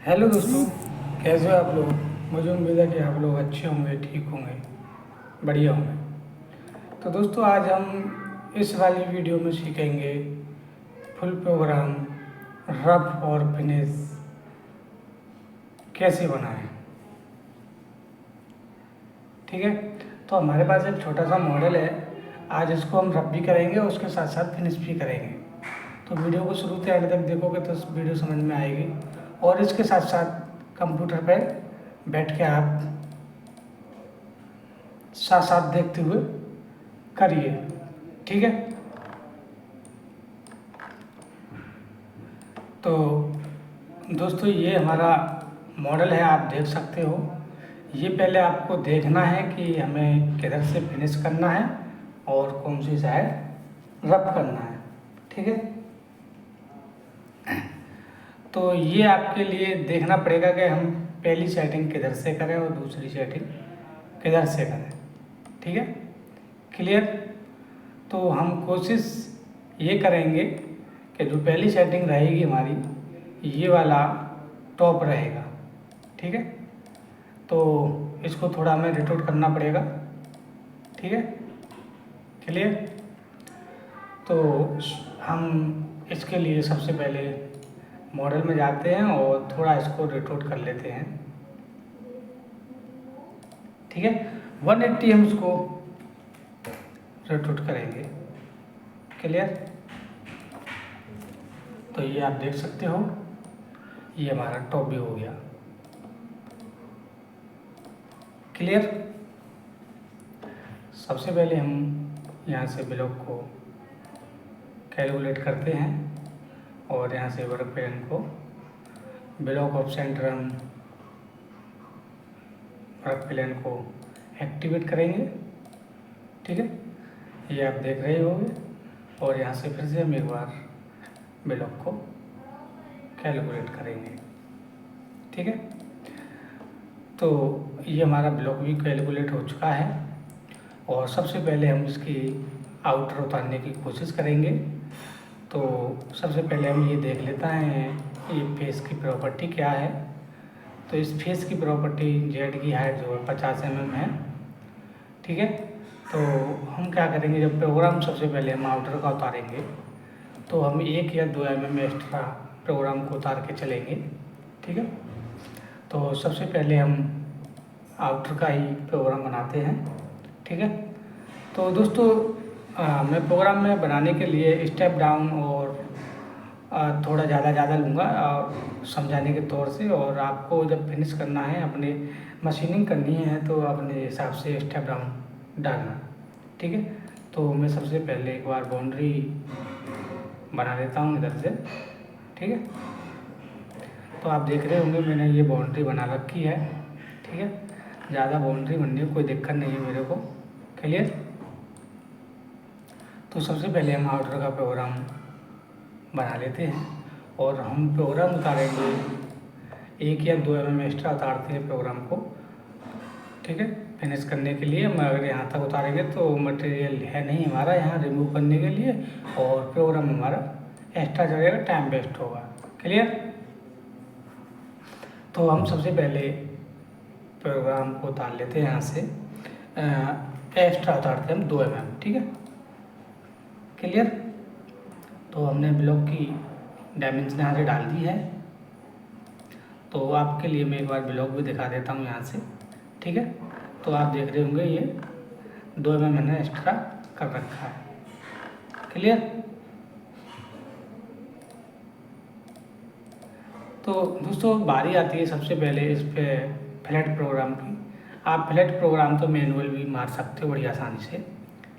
Hello दोस्तों, कैसे हो आप लोग। मुझे उम्मीद है कि आप लोग अच्छे होंगे, ठीक होंगे, बढ़िया होंगे। तो दोस्तों, आज हम इस वाली वीडियो में सीखेंगे फुल प्रोग्राम रफ और फिनिश कैसे बनाएं। ठीक है, तो हमारे पास एक छोटा सा मॉडल है। आज इसको हम रफ भी करेंगे और उसके साथ साथ फिनिश भी करेंगे। तो वीडियो को शुरू से एंड तक देखोगे तो वीडियो समझ में आएगी। और इसके साथ साथ कंप्यूटर पर बैठ के आप साथ साथ देखते हुए करिए। ठीक है, तो दोस्तों ये हमारा मॉडल है, आप देख सकते हो। ये पहले आपको देखना है कि हमें किधर से फिनिश करना है और कौन सी साइड रब करना है। ठीक है, तो ये आपके लिए देखना पड़ेगा कि हम पहली सेटिंग किधर से करें और दूसरी सेटिंग किधर से करें। ठीक है, क्लियर। तो हम कोशिश ये करेंगे कि जो पहली सेटिंग रहेगी हमारी, ये वाला टॉप रहेगा। ठीक है, तो इसको थोड़ा हमें रोटेट करना पड़ेगा। ठीक है, क्लियर। तो हम इसके लिए सबसे पहले मॉडल में जाते हैं और थोड़ा इसको रोटेट कर लेते हैं। ठीक है, 180 हम इसको रोटेट करेंगे। क्लियर। तो ये आप देख सकते हो, ये हमारा टॉप भी हो गया। क्लियर। सबसे पहले हम यहाँ से ब्लॉक को कैलकुलेट करते हैं और यहाँ से वर्क पेन को ब्लॉक ऑफ सेंटर हम वर्क प्लेन को एक्टिवेट करेंगे। ठीक है, ये आप देख रहे होंगे। और यहाँ से फिर से हम एक बार ब्लॉक को कैलकुलेट करेंगे। ठीक है, तो ये हमारा ब्लॉक भी कैलकुलेट हो चुका है। और सबसे पहले हम इसकी आउटर उतारने की कोशिश करेंगे। तो सबसे पहले हम ये देख लेते हैं ये फेस की प्रॉपर्टी क्या है। तो इस फेस की प्रॉपर्टी जेड की हाइट जो है 50 mm है। ठीक है, तो हम क्या करेंगे, जब प्रोग्राम सबसे पहले हम आउटर का उतारेंगे तो हम 1 या 2 mm एक्स्ट्रा प्रोग्राम को उतार के चलेंगे। ठीक है, तो सबसे पहले हम आउटर का ही प्रोग्राम बनाते हैं। ठीक है, तो दोस्तों मैं प्रोग्राम में बनाने के लिए स्टेप डाउन और थोड़ा ज़्यादा लूँगा समझाने के तौर से। और आपको जब फिनिश करना है, अपने मशीनिंग करनी है, तो अपने हिसाब से स्टेप डाउन डालना। ठीक है, तो मैं सबसे पहले एक बार बाउंड्री बना लेता हूँ इधर से। ठीक है, तो आप देख रहे होंगे मैंने ये बाउंड्री बना रखी है। ठीक है, ज़्यादा बाउंड्री बनने की कोई दिक्कत नहीं है मेरे को। क्लियर। तो सबसे पहले हम आउटर का प्रोग्राम बना लेते हैं और हम प्रोग्राम उतारेंगे 1 या 2 mm एक्स्ट्रा उतारते हैं प्रोग्राम को। ठीक है, फिनिश करने के लिए हम अगर यहाँ तक उतारेंगे तो मटेरियल है नहीं हमारा यहाँ रिमूव करने के लिए, और प्रोग्राम हमारा एक्स्ट्रा चलेगा, टाइम वेस्ट होगा। क्लियर। तो हम सबसे पहले प्रोग्राम को उतार लेते हैं यहाँ से, एक्स्ट्रा उतारते हैं हम 2 mm। ठीक है, क्लियर। तो हमने ब्लॉक की डायमेंशन यहाँ से डाल दी है। तो आपके लिए मैं एक बार ब्लॉक भी दिखा देता हूँ यहाँ से। ठीक है, तो आप देख रहे होंगे ये 2 mm मैंने एक्स्ट्रा कर रखा है। क्लियर। तो दोस्तों बारी आती है सबसे पहले इस पे फ्लैट प्रोग्राम की। आप फ्लैट प्रोग्राम तो मैनुअल भी मार सकते हो बड़ी आसानी से।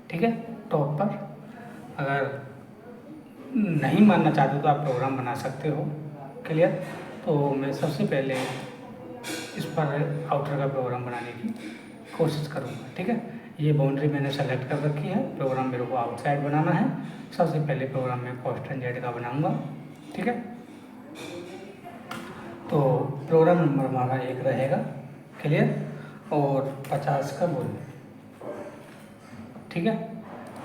ठीक है, टॉप पर अगर नहीं मानना चाहते तो आप प्रोग्राम बना सकते हो। क्लियर। तो मैं सबसे पहले इस पर आउटर का प्रोग्राम बनाने की कोशिश करूँगा। ठीक है, ये बाउंड्री मैंने सेलेक्ट कर रखी है, प्रोग्राम मेरे को आउटसाइड बनाना है। सबसे पहले प्रोग्राम मैं कॉन्स्टेंट जेड का बनाऊँगा। ठीक है, तो प्रोग्राम नंबर हमारा 1 रहेगा। क्लियर, और 50 का बोल। ठीक है,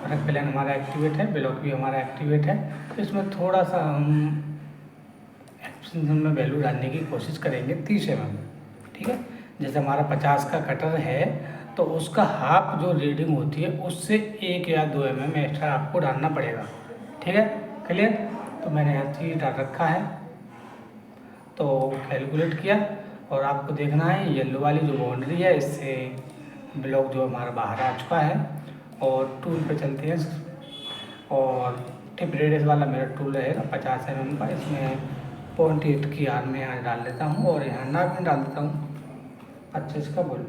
वर्क प्लेन हमारा एक्टिवेट है, ब्लॉक भी हमारा एक्टिवेट है। इसमें थोड़ा सा हम में वैल्यू डालने की कोशिश करेंगे 30 mm। ठीक है, जैसे हमारा 50 का कटर है तो उसका हाफ जो रीडिंग होती है उससे 1 या 2 mm एक्स्ट्रा आपको डालना पड़ेगा। ठीक है, क्लियर। तो मैंने यहाँ चीज डाल रखा है, तो कैलकुलेट किया और आपको देखना है येलो वाली जो बाउंड्री है इससे ब्लॉक जो हमारा बाहर आ चुका है। और टूल पे चलते हैं और टिप रेडियस वाला मेरा टूल रहेगा 50 mm का। इसमें 0.8 की आर में यहाँ डाल देता हूँ और यहाँ नाक में डाल देता हूँ 25 का बुल।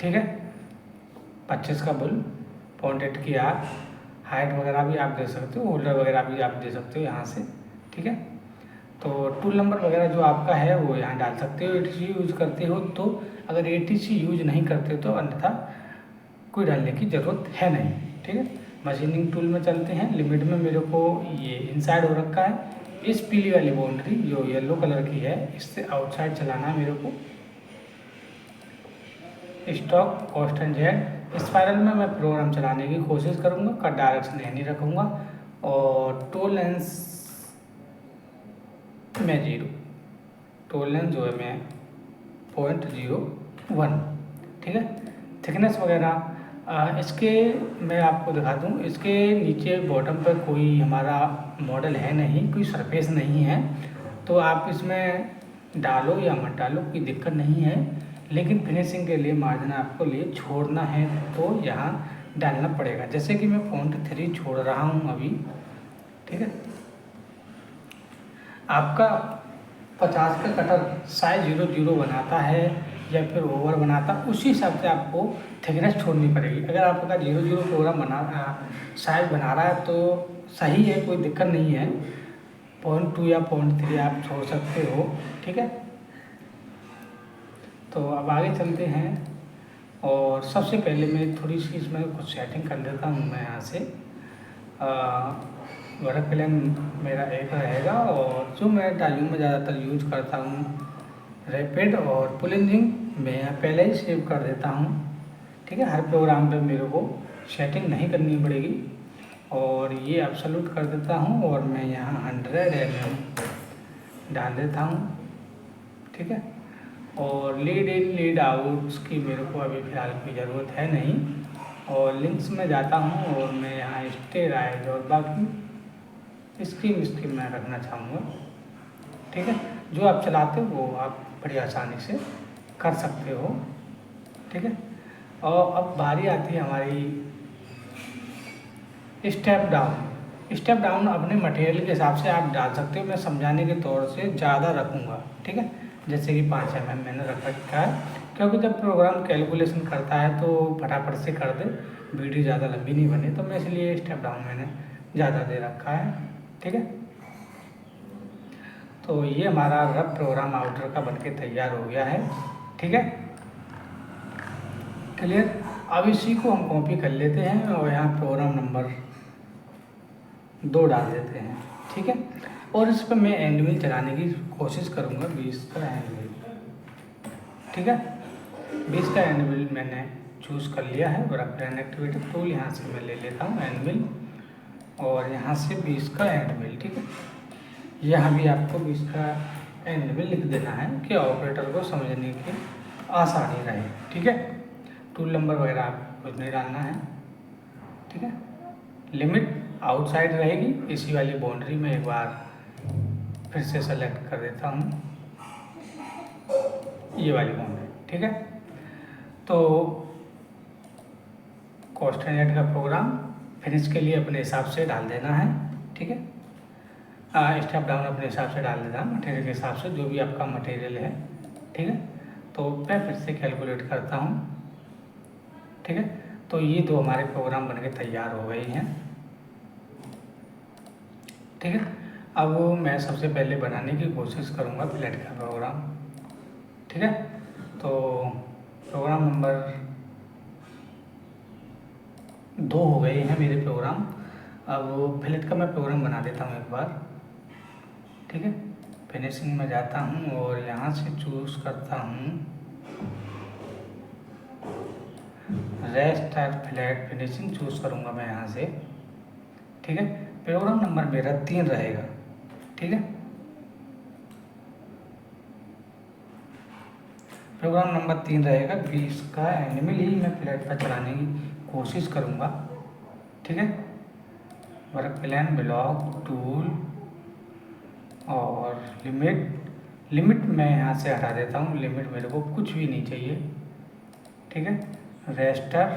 ठीक है, 25 का बुल, 0.8 की आर। हाइट वगैरह भी आप दे सकते हो, होल्डर वगैरह भी आप दे सकते हो यहाँ से। ठीक है, तो टूल नंबर वगैरह जो आपका है वो यहाँ डाल सकते हो। ATC यूज करते हो तो, अगर ATC यूज नहीं करते तो अन्यथा कोई डालने की ज़रूरत है नहीं। ठीक है, मशीनिंग टूल में चलते हैं। लिमिट में मेरे को ये इनसाइड हो रखा है। इस पीली वाली बाउंड्री जो येलो कलर की है इससे आउटसाइड चलाना है मेरे को। स्टॉक कॉन्स्टेंट जेड स्पाइरल में मैं प्रोग्राम चलाने की कोशिश करूँगा, कट डायरेक्शन नहीं रखूँगा। और टोलेंस में 0, टोलेंस जो है मैं 0.01। ठीक है, थिकनेस वगैरह इसके मैं आपको दिखा दूँ। इसके नीचे बॉटम पर कोई हमारा मॉडल है नहीं, कोई सरफेस नहीं है, तो आप इसमें डालो या मत डालो कोई दिक्कत नहीं है। लेकिन फिनिशिंग के लिए मार्जिन आपको लिए छोड़ना है तो यहाँ डालना पड़ेगा। जैसे कि मैं 0.3 छोड़ रहा हूँ अभी। ठीक है, आपका 50 का कटर साइज 0.0 बनाता है या फिर ओवर बनाता, उसी हिसाब से आपको थिकनेस छोड़नी पड़ेगी। अगर आपका 0.0 प्रोग्राम साइज बना रहा है तो सही है, कोई दिक्कत नहीं है। 0.2 या 0.3 आप छोड़ सकते हो। ठीक है, तो अब आगे चलते हैं और सबसे पहले मैं थोड़ी सी इसमें कुछ सेटिंग कर देता हूँ। मैं यहाँ से वर्क प्लान मेरा एक रहेगा और जो मैं डायलूम में ज़्यादातर यूज करता हूँ रैपिड और पुलिंजिंग मैं यहाँ पहले ही सेव कर देता हूँ। ठीक है, हर प्रोग्राम पे मेरे को सेटिंग नहीं करनी पड़ेगी और ये एब्सोल्यूट कर देता हूँ और मैं यहाँ 100 mm डाल देता हूँ। ठीक है, और लीड इन लीड आउट्स की मेरे को अभी फ़िलहाल कोई ज़रूरत है नहीं। और लिंक्स में जाता हूँ और मैं यहाँ स्टे राइज और बाकी स्ट्रीम में रखना चाहूँगा। ठीक है, जो आप चलाते हो वो आप बड़ी आसानी से कर सकते हो। ठीक है, और अब बारी आती है हमारी स्टेप डाउन। स्टेप डाउन अपने मटेरियल के हिसाब से आप डाल सकते हो। मैं समझाने के तौर से ज़्यादा रखूँगा। ठीक है, जैसे कि 5 mm मैंने रख रखा है, क्योंकि जब प्रोग्राम कैलकुलेशन करता है तो फटाफट से कर दे, वीडियो ज़्यादा लंबी नहीं बने, तो मैं इसलिए स्टेप डाउन मैंने ज़्यादा दे रखा है। ठीक है, तो ये हमारा रफ प्रोग्राम आउटर का बनके तैयार हो गया है। ठीक है, क्लियर। अब इसी को हम कॉपी कर लेते हैं और यहाँ प्रोग्राम नंबर 2 डाल देते हैं। ठीक है, और इस पर मैं एंड मिल चलाने की कोशिश करूँगा 20 का एंड मिल। ठीक है, 20 का एंड मिल मैंने चूज़ कर लिया है। वर्क प्लान एक्टिवेटर टूल यहाँ से मैं ले लेता हूँ एंड मिल और यहाँ से 20 का एंड मिल। ठीक है, यहाँ भी आपको 20 का एंड मिल लिख देना है कि ऑपरेटर को समझने की आसानी रहे। ठीक है, टूल नंबर वगैरह आप कुछ नहीं डालना है। ठीक है, लिमिट आउटसाइड रहेगी। इसी वाली बाउंड्री में एक बार फिर से सेलेक्ट कर देता हूँ ये वाली बाउंड्री। ठीक है, तो कॉन्स्टेंट का प्रोग्राम फिनिश के लिए अपने हिसाब से डाल देना है। ठीक है, स्टेप डाउन अपने हिसाब से डाल देना मटेरियल के हिसाब से, जो भी आपका मटेरियल है। ठीक है, तो मैं फिर से कैलकुलेट करता हूँ। ठीक है, तो ये 2 हमारे प्रोग्राम बनके तैयार हो गए हैं। ठीक है, अब मैं सबसे पहले बनाने की कोशिश करूँगा फ्लैट का प्रोग्राम। ठीक है, तो प्रोग्राम नंबर 2 हो गए हैं मेरे प्रोग्राम। अब फ्लैट का मैं प्रोग्राम बना देता हूँ एक बार। ठीक है, फिनिशिंग में जाता हूँ और यहाँ से चूज़ करता हूँ रेस्ट और फ्लैट फिनिशिंग चूज़ करूँगा मैं यहाँ से। ठीक है, प्रोग्राम नंबर मेरा 3 रहेगा। ठीक है। प्रोग्राम नंबर 3 रहेगा 20 का एनिमल, ही मैं फ्लैट पर चलाने की कोशिश करूँगा। ठीक है। वर्क प्लान, ब्लॉक, टूल और लिमिट मैं यहाँ से हटा देता हूँ, लिमिट मेरे को कुछ भी नहीं चाहिए। ठीक है। रेस्टर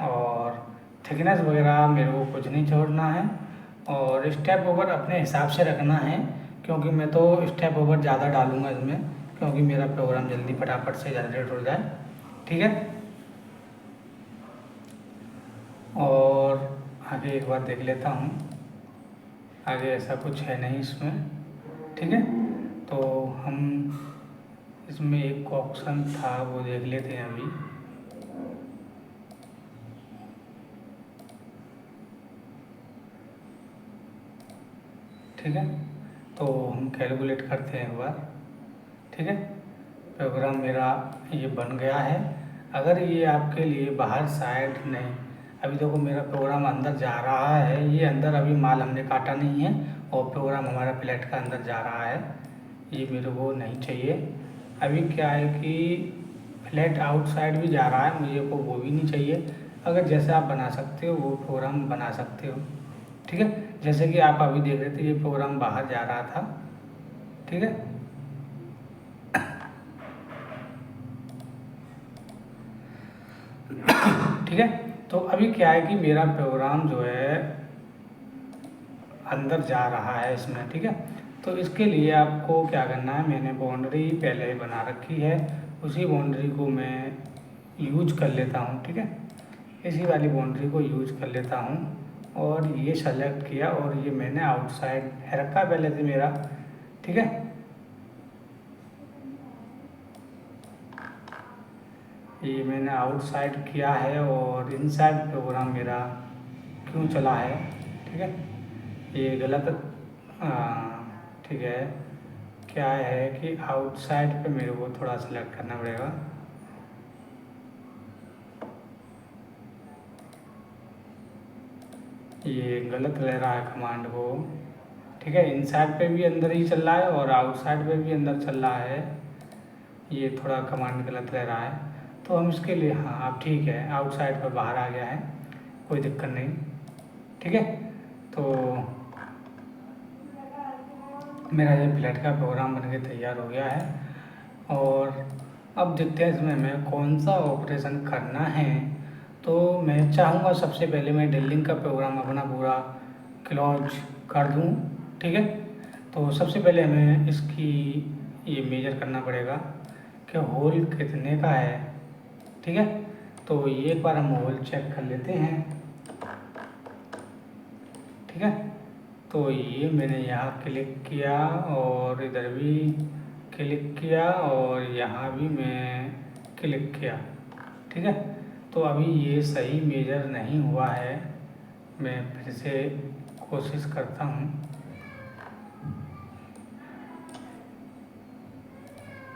और थिकनेस वगैरह मेरे को कुछ नहीं छोड़ना है, और स्टेप ओवर अपने हिसाब से रखना है, क्योंकि मैं तो स्टेप ओवर ज़्यादा डालूँगा इसमें, क्योंकि मेरा प्रोग्राम जल्दी फटाफट से जनरेट हो जाए। ठीक है। और आगे एक बार देख लेता हूँ, आगे ऐसा कुछ है नहीं इसमें। ठीक है। तो हम इसमें एक ऑप्शन था वो देख लेते हैं अभी। ठीक है। तो हम कैलकुलेट करते हैं एक बार। ठीक है। प्रोग्राम मेरा ये बन गया है। अगर ये आपके लिए बाहर साइड नहीं, अभी देखो मेरा प्रोग्राम अंदर जा रहा है, ये अंदर अभी माल हमने काटा नहीं है और प्रोग्राम हमारा प्लेट का अंदर जा रहा है, ये मेरे को नहीं चाहिए। अभी क्या है कि फ्लैट आउटसाइड भी जा रहा है, मुझे को वो भी नहीं चाहिए। अगर जैसे आप बना सकते हो वो प्रोग्राम बना सकते हो। ठीक है। जैसे कि आप अभी देख रहे थे ये प्रोग्राम बाहर जा रहा था। ठीक है। ठीक है। तो अभी क्या है कि मेरा प्रोग्राम जो है अंदर जा रहा है इसमें। ठीक है। तो इसके लिए आपको क्या करना है, मैंने बाउंड्री पहले ही बना रखी है, उसी बाउंड्री को मैं यूज कर लेता हूँ। ठीक है। इसी वाली बाउंड्री को यूज कर लेता हूँ और ये सेलेक्ट किया और ये मैंने आउटसाइड है रखा पहले से मेरा। ठीक है। ये मैंने आउटसाइड किया है और इनसाइड प्रोग्राम मेरा क्यों चला है। ठीक है। ये गलत ठीक है। क्या है कि आउटसाइड पे मेरे को थोड़ा सेलेक्ट करना पड़ेगा। ये गलत ले रहा है कमांड को। ठीक है। इनसाइड पे भी अंदर ही चल रहा है और आउटसाइड पे भी अंदर चल रहा है, ये थोड़ा कमांड गलत ले रहा है। तो हम इसके लिए, हाँ अब ठीक है, आउटसाइड पर बाहर आ गया है, कोई दिक्कत नहीं। ठीक है। तो मेरा ये फ्लैट का प्रोग्राम बन के तैयार हो गया है और अब देखते हैं इसमें हमें कौन सा ऑपरेशन करना है। तो मैं चाहूँगा सबसे पहले मैं ड्रिलिंग का प्रोग्राम अपना पूरा क्लोज कर दूँ। ठीक है। तो सबसे पहले हमें इसकी ये मेजर करना पड़ेगा कि होल कितने का है। ठीक है। तो ये एक बार हम होल चेक कर लेते हैं। ठीक है। तो ये मैंने यहाँ क्लिक किया और इधर भी क्लिक किया और यहाँ भी मैं क्लिक किया। ठीक है। तो अभी ये सही मेजर नहीं हुआ है, मैं फिर से कोशिश करता हूँ।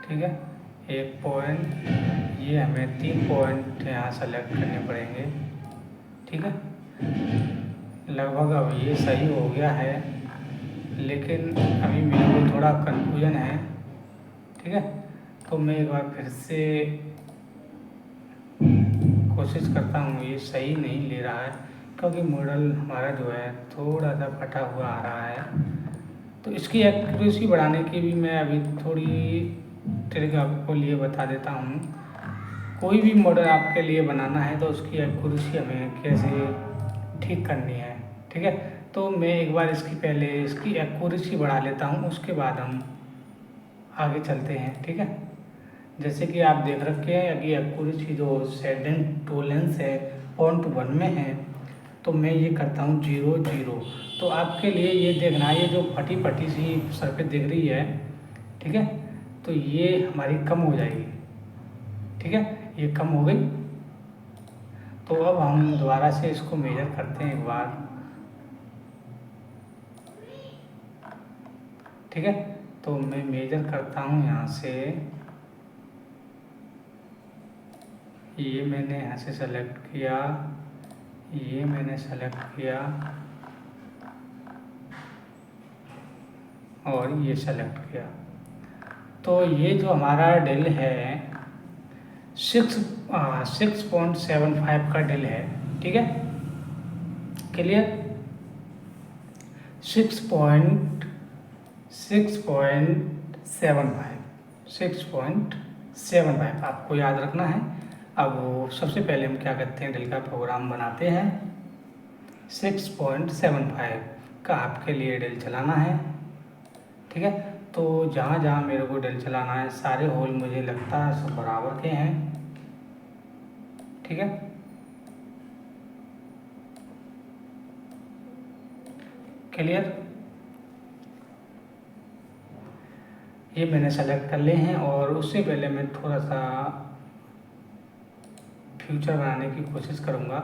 ठीक है। 1 पॉइंट, ये हमें 3 पॉइंट यहाँ सेलेक्ट करने पड़ेंगे। ठीक है। लगभग अब ये सही हो गया है, लेकिन अभी मेरे को थोड़ा कन्फ्यूजन है। ठीक है। तो मैं एक बार फिर से कोशिश करता हूँ, ये सही नहीं ले रहा है क्योंकि मॉडल हमारा जो है थोड़ा सा फटा हुआ आ रहा है। तो इसकी एक्यूरेसी बढ़ाने की भी मैं अभी थोड़ी ट्रिक आपको लिए बता देता हूँ। कोई भी मॉडल आपके लिए बनाना है तो उसकी एक्यूरेसी हमें कैसे ठीक करनी है। ठीक है। तो मैं एक बार इसकी पहले इसकी एक्यूरेसी बढ़ा लेता हूँ, उसके बाद हम आगे चलते हैं। ठीक है। जैसे कि आप देख रखे हैं कि एक्यूरेसी जो शेडिंग टोलेंस है 0.1 में है, तो मैं ये करता हूँ 0 0। तो आपके लिए ये देखना, ये जो फटी फटी सी सरफेस दिख रही है, ठीक है, तो ये हमारी कम हो जाएगी। ठीक है। ये कम हो गई। तो अब हम दोबारा से इसको मेजर करते हैं एक बार। ठीक है। तो मैं मेजर करता हूँ यहाँ से, ये मैंने यहाँ से सेलेक्ट किया, ये मैंने सेलेक्ट किया और ये सेलेक्ट किया। तो ये जो हमारा डेल है 6.75 का डेल है, ठीक है, क्लियर। 6.75 आपको याद रखना है। अब सबसे पहले हम क्या करते हैं, डेल का प्रोग्राम बनाते हैं। 6.75 का आपके लिए डेल चलाना है, ठीक है। तो जहाँ जहाँ मेरे को डेल चलाना है सारे होल मुझे लगता है सब बराबर के हैं, ठीक है। क्लियर, ये मैंने सेलेक्ट कर लिए हैं। और उससे पहले मैं थोड़ा सा फ्यूचर बनाने की कोशिश करूँगा,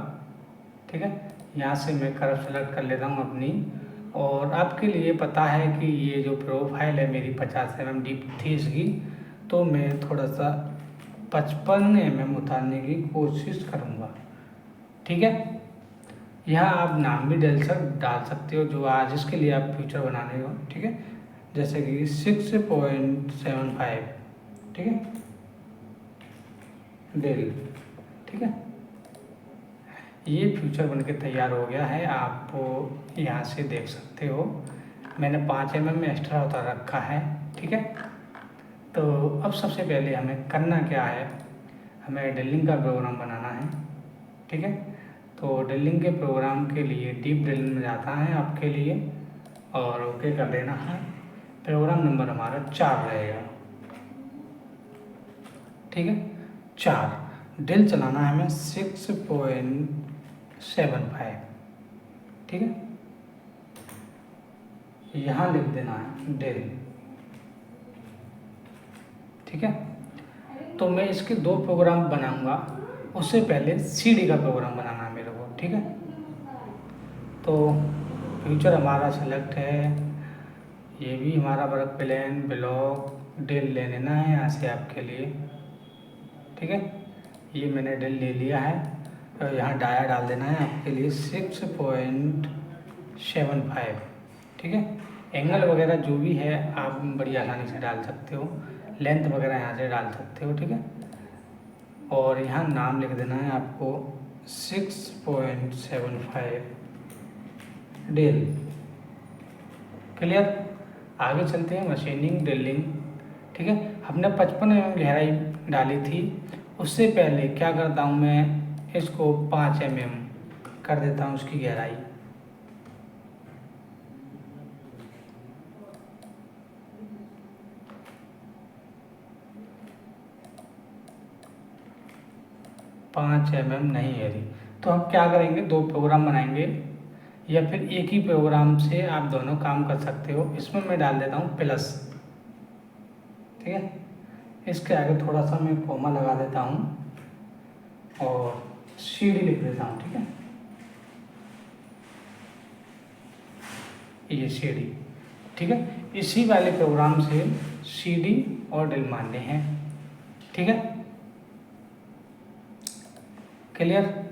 ठीक है। यहाँ से मैं कर्व सेलेक्ट कर लेता हूँ अपनी। और आपके लिए पता है कि ये जो प्रोफाइल है मेरी 50 mm डीप थी इसकी, तो मैं थोड़ा सा 55 mm उतारने की कोशिश करूँगा, ठीक है। यहाँ आप नाम भी डाल सकते हो जो आज इसके लिए आप फ्यूचर बनाने हो, ठीक है। जैसे कि 6.75, ठीक है, डेल, ठीक है। ये फ्यूचर बनके तैयार हो गया है, आप यहाँ से देख सकते हो। मैंने 5 mm में एक्स्ट्रा उतार रखा है, ठीक है। तो अब सबसे पहले हमें करना क्या है, हमें ड्रिलिंग का प्रोग्राम बनाना है, ठीक है। तो ड्रिलिंग के प्रोग्राम के लिए डीप ड्रिलिंग में जाता है आपके लिए और ओके कर देना है। प्रोग्राम नंबर हमारा 4 रहेगा, ठीक है। 4 ड्रिल चलाना है हमें 6.75, ठीक है। यहाँ लिख देना है ड्रिल, ठीक है। तो मैं इसके 2 प्रोग्राम बनाऊंगा, उससे पहले सीडी का प्रोग्राम बनाना है मेरे को, ठीक है। तो फ्यूचर हमारा सेलेक्ट है, ये भी हमारा वर्क प्लान ब्लॉक ड्रिल ले लेना है यहाँ से आपके लिए, ठीक है। ये मैंने ड्रिल ले लिया है और यहाँ डाया डाल देना है आपके लिए 6.75, ठीक है। एंगल वगैरह जो भी है आप बड़ी आसानी से डाल सकते हो, लेंथ वगैरह यहाँ से डाल सकते हो, ठीक है। और यहाँ नाम लिख देना है आपको 6.75 ड्रिल, क्लियर। आगे चलते हैं मशीनिंग ड्रिलिंग, ठीक है। हमने 55 mm गहराई डाली थी, उससे पहले क्या करता हूँ मैं इसको 5 mm कर देता हूँ उसकी गहराई, पाँच mm नहीं है रही। तो हम क्या करेंगे, 2 प्रोग्राम बनाएंगे या फिर एक ही प्रोग्राम से आप दोनों काम कर सकते हो। इसमें मैं डाल देता हूँ प्लस, ठीक है। इसके आगे थोड़ा सा मैं कॉमा लगा देता हूँ और सीडी लिख देता हूँ, ठीक है। ये सीडी, ठीक है। इसी वाले प्रोग्राम से सीडी और ड्रिल मारने हैं, ठीक है, क्लियर।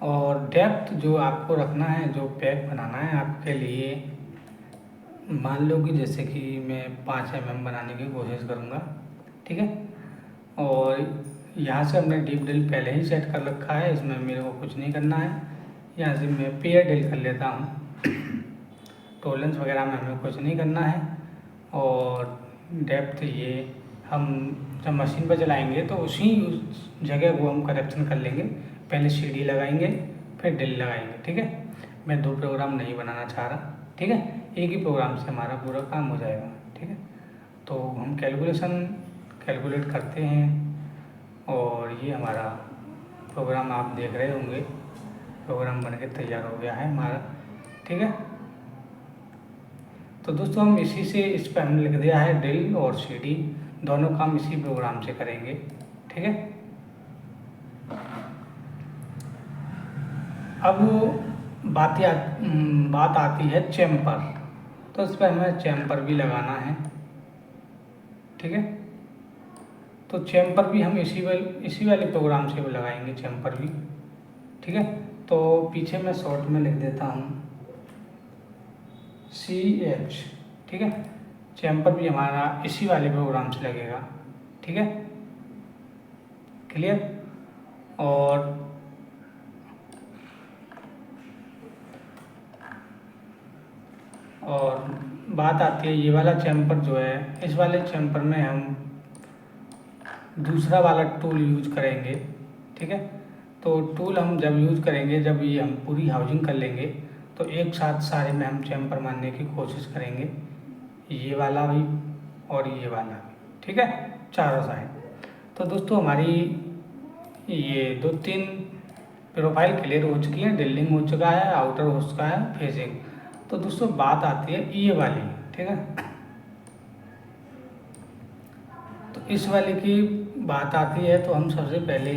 और डेप्थ जो आपको रखना है, जो पैक बनाना है आपके लिए, मान लो कि जैसे कि मैं 5 mm बनाने की कोशिश करूँगा, ठीक है। और यहाँ से हमने डीप ड्रिल पहले ही सेट कर रखा है, इसमें मेरे को कुछ नहीं करना है। यहाँ से मैं पेयर ड्रिल कर लेता हूँ, टोलेंस वगैरह में हमें कुछ नहीं करना है। और डेप्थ ये हम जब मशीन पर चलाएंगे तो उस जगह को हम करेक्शन कर लेंगे, पहले सीडी लगाएंगे फिर ड्रिल लगाएंगे, ठीक है। मैं 2 प्रोग्राम नहीं बनाना चाह रहा, ठीक है। एक ही प्रोग्राम से हमारा पूरा काम हो जाएगा, ठीक है। तो हम कैलकुलेट करते हैं और ये हमारा प्रोग्राम आप देख रहे होंगे, प्रोग्राम बन के तैयार हो गया है हमारा, ठीक है। तो दोस्तों हम इसी से इस पर हमने लिख दिया है ड्रिल और सीडी दोनों काम इसी प्रोग्राम से करेंगे, ठीक है। अब बात आती है चैम्पर, तो इस पर हमें चैम्पर भी लगाना है, ठीक है। तो चैम्पर भी हम इसी वाले प्रोग्राम से लगाएंगे चैम्पर भी, ठीक है। तो पीछे मैं शॉर्ट में लिख देता हूँ CH, ठीक है। चैम्पर भी हमारा इसी वाले प्रोग्राम से लगेगा, ठीक है, क्लियर। और बात आती है ये वाला चैम्पर जो है, इस वाले चैम्पर में हम दूसरा वाला टूल यूज करेंगे, ठीक है। तो टूल हम जब यूज करेंगे, जब ये हम पूरी हाउसिंग कर लेंगे तो एक साथ सारे में हम चैम्पर मारने की कोशिश करेंगे, ये वाला भी और ये वाला भी, ठीक है, चारों साइड। तो दोस्तों हमारी ये 2-3 प्रोफाइल क्लियर हो चुकी है, ड्रिलिंग हो चुका है, आउटर हो चुका है, फेसिंग। तो दोस्तों बात आती है ये वाली, ठीक है। तो इस वाले की बात आती है तो हम सबसे पहले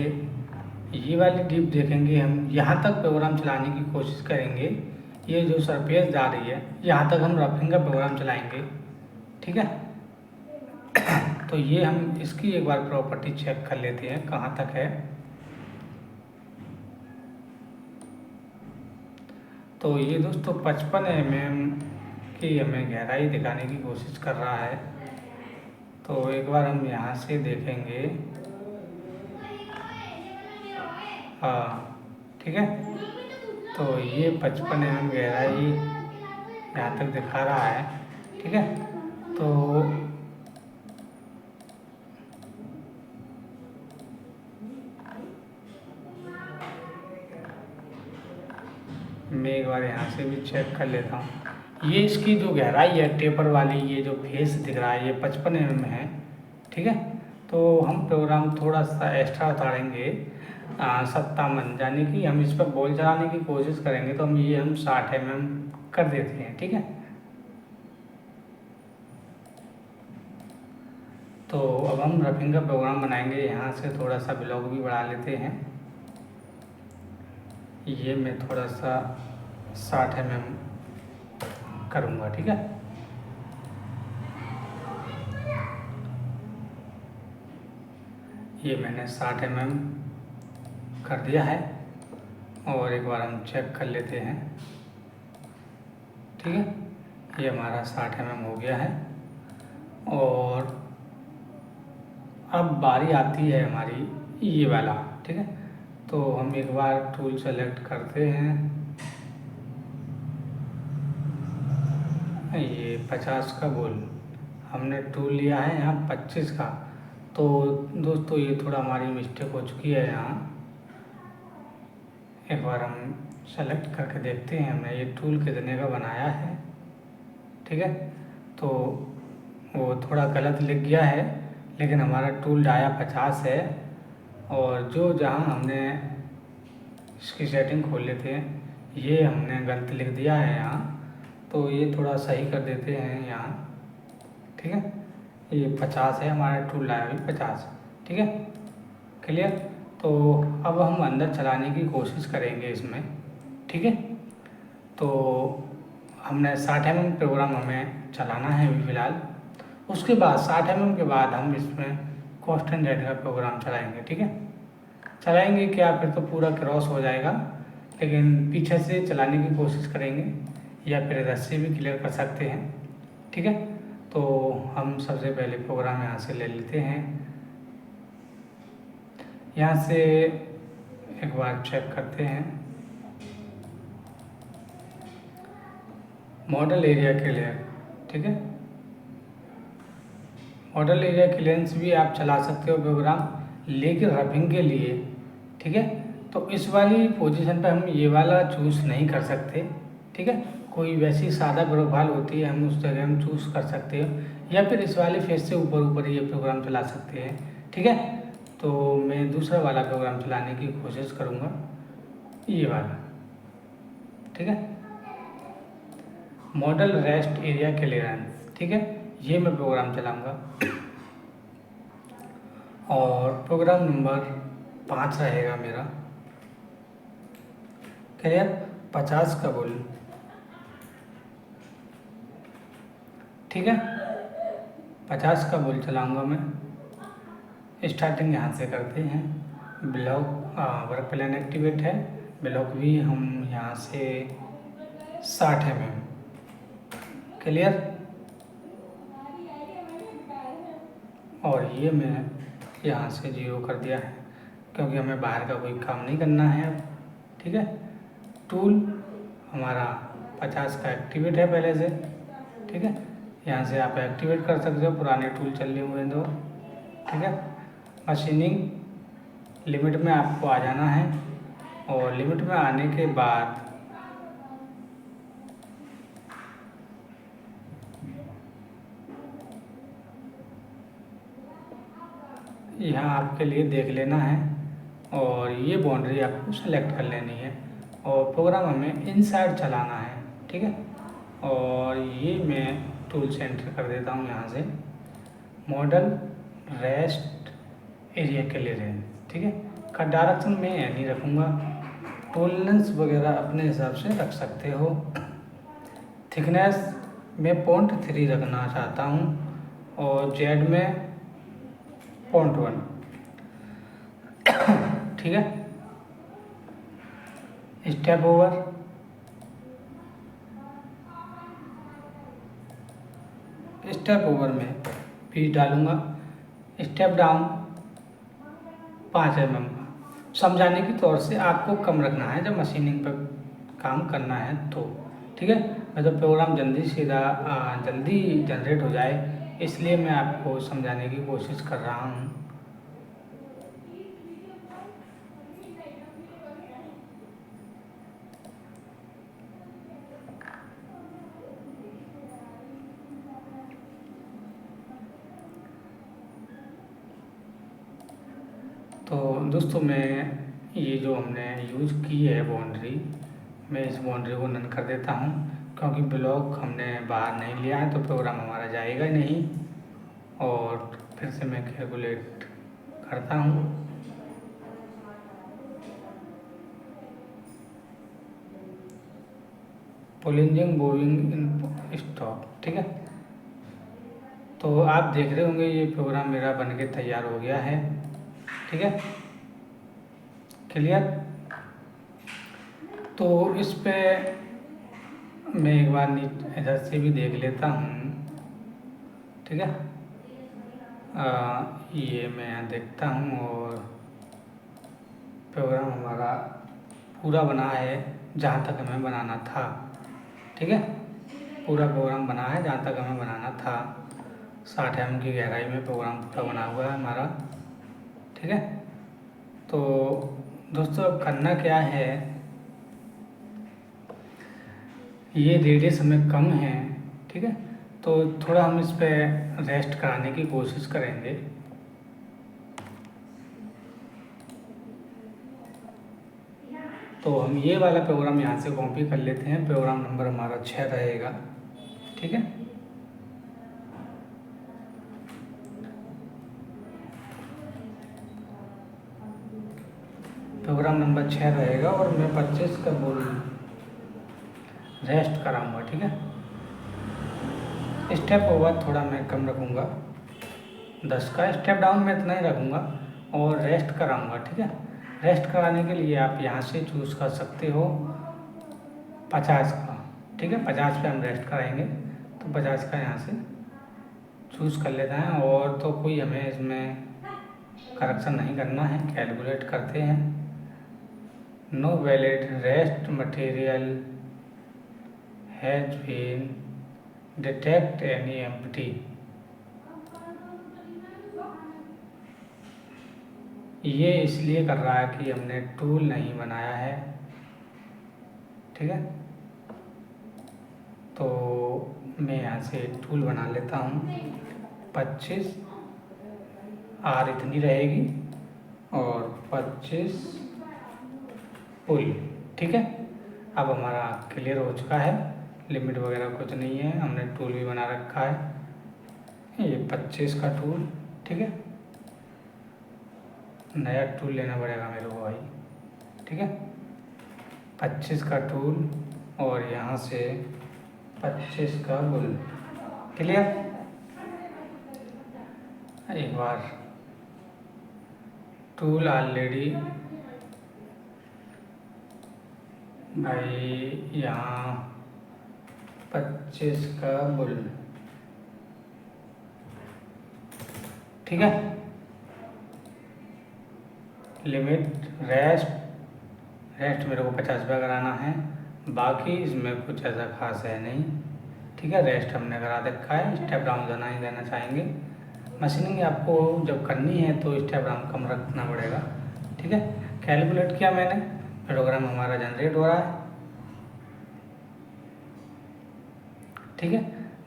ये वाली डिप देखेंगे, हम यहाँ तक प्रोग्राम चलाने की कोशिश करेंगे। ये जो सरफेस जा रही है यहाँ तक हम रफिंग का प्रोग्राम चलाएंगे, ठीक है। तो ये हम इसकी एक बार प्रॉपर्टी चेक कर लेते हैं कहाँ तक है। तो ये दोस्तों 55 mm की हमें गहराई दिखाने की कोशिश कर रहा है। तो एक बार हम यहाँ से देखेंगे, हाँ ठीक है। तो ये 55 mm गहराई यहाँ तक दिखा रहा है, ठीक है। तो मैं एक बार यहाँ से भी चेक कर लेता हूँ। ये इसकी जो गहराई है टेपर वाली, ये जो फेस दिख रहा है ये 55 mm है, ठीक है। तो हम प्रोग्राम थोड़ा सा एक्स्ट्रा उतारेंगे 57, यानी कि हम इस पर बॉल चलाने की कोशिश करेंगे तो हम 60 mm कर देते हैं, ठीक है। तो अब हम रफिंग का प्रोग्राम बनाएंगे, यहाँ से थोड़ा सा ब्लॉक भी बढ़ा लेते हैं। ये मैं थोड़ा सा 60 mm करूँगा, ठीक है। ये मैंने 60 mm कर दिया है और एक बार हम चेक कर लेते हैं, ठीक है। ये हमारा 60 mm हो गया है। और अब बारी आती है हमारी ये वाला, ठीक है। तो हम एक बार टूल सेलेक्ट करते हैं, ये 50 का बोल हमने टूल लिया है यहाँ 25 का। तो दोस्तों ये थोड़ा हमारी मिस्टेक हो चुकी है यहाँ, एक बार हम सेलेक्ट करके देखते हैं हमने ये टूल कितने का बनाया है, ठीक है। तो वो थोड़ा गलत लिख गया है, लेकिन हमारा टूल डाया 50 है और जो जहाँ हमने इसकी सेटिंग खोल लेते हैं ये हमने गलत लिख दिया है यहाँ। तो ये थोड़ा सही कर देते हैं यहाँ, ठीक है। ये 50 है, हमारा टूल डाया भी 50, ठीक है, क्लियर। तो अब हम अंदर चलाने की कोशिश करेंगे इसमें, ठीक है। तो हमने 60 mm प्रोग्राम हमें चलाना है अभी फ़िलहाल। उसके बाद 60 mm के बाद हम इसमें कॉन्स्टेंट जेड का प्रोग्राम चलाएंगे, ठीक है। चलाएंगे क्या, फिर तो पूरा क्रॉस हो जाएगा, लेकिन पीछे से चलाने की कोशिश करेंगे या फिर रस्सी भी क्लियर कर सकते हैं, ठीक है। तो हम सबसे पहले प्रोग्राम यहाँ से ले लेते हैं, यहाँ से एक बार चेक करते हैं मॉडल एरिया क्लियर, ठीक है। मॉडल एरिया क्लियरेंस भी आप चला सकते हो प्रोग्राम, लेकिन रफिंग के लिए, ठीक है। तो इस वाली पोजीशन पे हम ये वाला चूज़ नहीं कर सकते, ठीक है। कोई वैसी सादा प्रोफाइल होती है हम उस जगह हम चूज़ कर सकते हो, या फिर इस वाले फेस से ऊपर ऊपर ये प्रोग्राम चला सकते हैं, ठीक है। तो मैं दूसरा वाला प्रोग्राम चलाने की कोशिश करूँगा, ये वाला, ठीक है, मॉडल रेस्ट एरिया क्लियरेंस, ठीक है। ये मैं प्रोग्राम चलाऊँगा और प्रोग्राम नंबर 5 रहेगा मेरा, क्लियर। 50 का बोल, ठीक है, 50 का बोल चलाऊँगा मैं। स्टार्टिंग यहाँ से करते हैं, ब्लॉक वर्क प्लान एक्टिवेट है, ब्लॉक भी हम यहाँ से 60 mm, क्लियर। और ये मैं यहाँ से 0 कर दिया है क्योंकि हमें बाहर का कोई काम नहीं करना है अब। ठीक है, टूल हमारा 50 का एक्टिवेट है पहले से। ठीक है, यहाँ से आप एक्टिवेट कर सकते हो, पुराने टूल चल रहे हुए तो। ठीक है, मशीनिंग लिमिट में आपको आ जाना है और लिमिट में आने के बाद यहाँ आपके लिए देख लेना है और ये बाउंड्री आपको सेलेक्ट कर लेनी है और प्रोग्राम हमें इनसाइड चलाना है। ठीक है, और ये मैं टूल से एंटर कर देता हूँ यहाँ से, मॉडल रेस्ट एरिया के लिए रहें। ठीक है, का डायरेक्शन में नहीं रखूँगा, टोलरेंस वगैरह अपने हिसाब से रख सकते हो। थिकनेस में 0.3 रखना चाहता हूँ और जेड में 0.1। ठीक है, स्टेप ओवर में 20 डालूँगा। स्टेप डाउन 5 mm समझाने के तौर से आपको कम रखना है जब मशीनिंग पर काम करना है तो। ठीक है, मैं तो प्रोग्राम जल्दी जनरेट हो जाए इसलिए मैं आपको समझाने की कोशिश कर रहा हूँ। तो दोस्तों, मैं ये जो हमने यूज़ की है बाउंड्री, मैं इस बाउंड्री को नन कर देता हूँ क्योंकि ब्लॉक हमने बाहर नहीं लिया है तो प्रोग्राम हमारा जाएगा नहीं। और फिर से मैं कैलकुलेट करता हूँ। पुलिंजिंग बोविंग इन स्टॉक। ठीक है, तो आप देख रहे होंगे ये प्रोग्राम मेरा बन के तैयार हो गया है। ठीक है, क्लियर। तो इस पे मैं एक बार इधर से भी देख लेता हूँ। ठीक है, ये मैं यहाँ देखता हूँ और प्रोग्राम हमारा पूरा बना है जहाँ तक हमें बनाना था। ठीक है, पूरा प्रोग्राम बना है जहाँ तक हमें बनाना था। 60 mm की गहराई में प्रोग्राम पूरा बना हुआ है हमारा। ठीक है, तो दोस्तों अब करना क्या है, ये रेडियस हमें कम है। ठीक है, तो थोड़ा हम इस पर रेस्ट कराने की कोशिश करेंगे। तो हम ये वाला प्रोग्राम यहाँ से कॉपी कर लेते हैं, प्रोग्राम नंबर हमारा 6 रहेगा। ठीक है, प्रोग्राम नंबर 6 रहेगा और मैं 25 का बोल रेस्ट कराऊंगा। ठीक है, स्टेप ओवर थोड़ा मैं कम रखूँगा, 10 का। स्टेप डाउन में इतना ही रखूँगा और रेस्ट कराऊंगा। ठीक है, रेस्ट कराने के लिए आप यहाँ से चूज़ कर सकते हो 50 का। ठीक है, 50 पे हम रेस्ट कराएंगे तो 50 का यहाँ से चूज़ कर लेते हैं और तो कोई हमें इसमें करेक्शन नहीं करना है, कैलकुलेट करते हैं। No valid rest material has been detect any empty. ये इसलिए कर रहा है कि हमने टूल नहीं बनाया है। ठीक है, तो मैं यहाँ से टूल बना लेता हूँ। 25 आर इतनी रहेगी और 25 पुल। ठीक है, अब हमारा क्लियर हो चुका है, लिमिट वगैरह कुछ नहीं है, हमने टूल भी बना रखा है। ये 25 का टूल। ठीक है, नया टूल लेना पड़ेगा मेरे को भाई। ठीक है, 25 का टूल और यहाँ से 25 का बुल। क्लियर। एक बार टूल ऑलरेडी भाई यहाँ 25 का बुल। ठीक है। लिमिट रेस्ट मेरे को 50 रुपया कराना है, बाकी इसमें कुछ ऐसा खास है नहीं। ठीक है, रेस्ट हमने करा रखा है, स्टेप डाउन देना ही देना चाहेंगे। मशीनिंग आपको जब करनी है तो स्टेप डाउन कम रखना पड़ेगा। ठीक है, कैलकुलेट किया मैंने, प्रोग्राम हमारा जनरेट हो रहा है। ठीक है,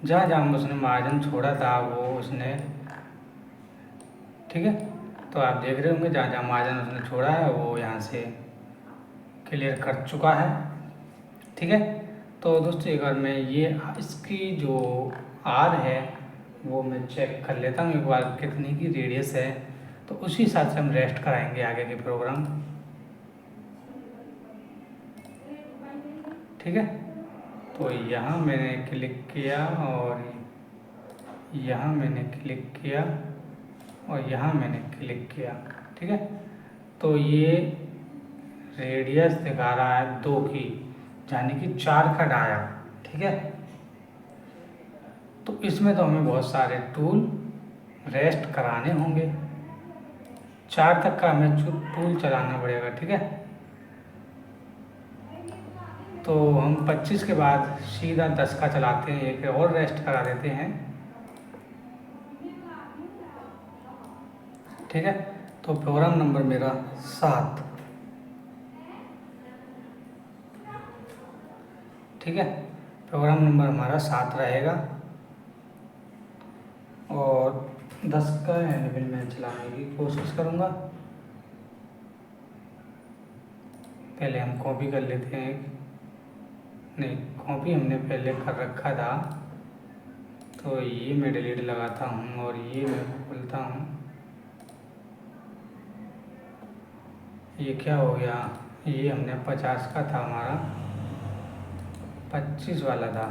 जहाँ जहाँ उसने मार्जिन छोड़ा था वो उसने, ठीक है, तो आप देख रहे होंगे जहाँ जहाँ मार्जिन उसने छोड़ा है वो यहाँ से क्लियर कर चुका है। ठीक है, तो दोस्तों एक बार मैं ये इसकी जो आर है वो मैं चेक कर लेता हूँ एक बार कितनी की रेडियस है, तो उसी हिसाब से हम रेस्ट कराएंगे आगे के प्रोग्राम। ठीक है, तो यहाँ मैंने क्लिक किया और यहाँ मैंने क्लिक किया और यहाँ मैंने क्लिक किया। ठीक है, तो ये रेडियस दिखा रहा है 2 की, यानी कि 4 का डाया। ठीक है, तो इसमें तो हमें बहुत सारे टूल रेस्ट कराने होंगे, 4 तक का हमें टूल चलाना पड़ेगा। ठीक है, तो हम 25 के बाद सीधा 10 का चलाते हैं, एक और रेस्ट करा देते हैं। ठीक है, तो प्रोग्राम नंबर मेरा 7। ठीक है, प्रोग्राम नंबर हमारा 7 रहेगा और 10 का एनिमल मैं चलाने की कोशिश करूँगा। पहले हम कॉपी कर लेते हैं, नहीं कॉपी हमने पहले कर रखा था, तो ये मैं डिलीट लगाता हूँ और ये मैं खोलता हूँ। ये क्या हो गया, ये हमने 50 का था हमारा, 25 वाला था।